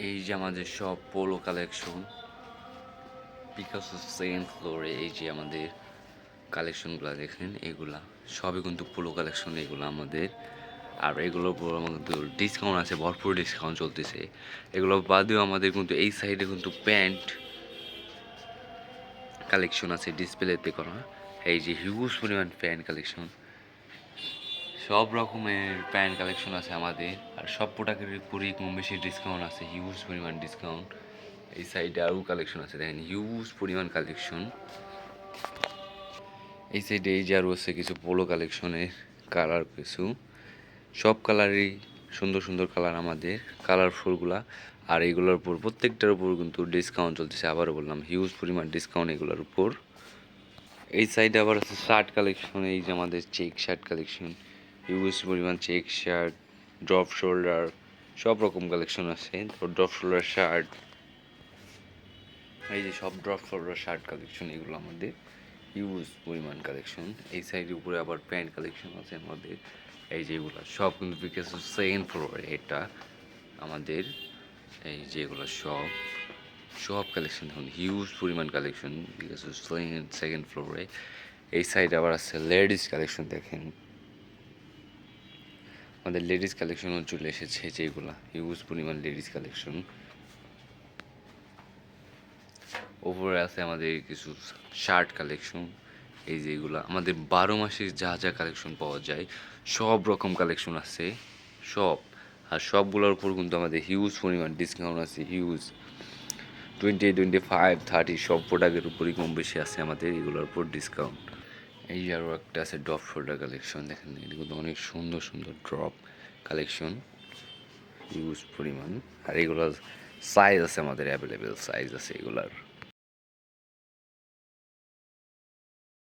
এই যে আমাদের সব পোলো কালেকশন পিকাসো সেকেন্ড ফ্লোরে। এই যে আমাদের কালেকশনগুলো দেখেন, এগুলা সবই কিন্তু পোলো কালেকশন এগুলো আমাদের। আর এগুলোর উপর আমাদের ডিসকাউন্ট আছে, ভরপুর ডিসকাউন্ট চলতেছে। এগুলো বাদেও আমাদের কিন্তু এই সাইডে কিন্তু প্যান্ট কালেকশন আছে ডিসপ্লেতে করা। এই যে হিউজ পরিমাণ প্যান্ট কালেকশন, সব রকমের প্যান্ট কালেকশন আছে আমাদের। আর সব প্রোডাক্টের উপরই কম বেশি ডিসকাউন্ট আছে, হিউজ পরিমাণ ডিসকাউন্ট। এই সাইডে আরও কালেকশন আছে, দেখেন হিউজ পরিমাণ কালেকশন। এই সাইডে এই যে আরও আছে কিছু পোলো কালেকশনের কালার, কিছু সব কালারই সুন্দর সুন্দর কালার আমাদের, কালারফুলগুলা। আর এইগুলোর উপর প্রত্যেকটার উপর কিন্তু ডিসকাউন্ট চলতেছে, আবারও বললাম হিউজ পরিমাণ ডিসকাউন্ট এগুলোর উপর। এই সাইডে আবার আছে শার্ট কালেকশন, এই যে আমাদের চেক শার্ট কালেকশন, হিউজ পরিমাণ চেক শার্ট, ড্রপ শোল্ডার, সব রকম কালেকশন আছে। ড্রপ শোল্ডার শার্ট, এই যে সব ড্রপ শোল্ডার শার্ট কালেকশন, এগুলো আমাদের হিউজ পরিমাণ কালেকশন। এই সাইডের উপরে আবার প্যান্ট কালেকশন আছে আমাদের। এই যেগুলো সব কিন্তু বিকজ সেকেন্ড ফ্লোরে এটা আমাদের। এই যেগুলো সব সব কালেকশন দেখুন, হিউজ পরিমাণ কালেকশন বিকজ সেকেন্ড ফ্লোরে। এই সাইডে আবার আছে লেডিস কালেকশন, দেখেন আমাদের লেডিস কালেকশনও চলে এসেছে, যেগুলা হিউজ পরিমাণ লেডিস কালেকশন। ওপরে আছে আমাদের কিছু শার্ট কালেকশন, এই যেগুলো আমাদের 12 মাসে যা যা কালেকশন পাওয়া যায় সব রকম কালেকশন আছে সব। আর সবগুলোর উপর কিন্তু আমাদের হিউজ পরিমাণ ডিসকাউন্ট আছে, হিউজ 20, 25, 30 সব প্রোডাক্টের উপরই কম বেশি আছে আমাদের এগুলোর উপর ডিসকাউন্ট। এই আরও একটা আছে ড্রপ শোল্ডার কালেকশন, দেখেন এটা কিন্তু অনেক সুন্দর সুন্দর ড্রপ কালেকশন, হিউজ পরিমাণ। আর এগুলোর সাইজ আছে আমাদের, অ্যাভেলেবেল সাইজ আছে এগুলার।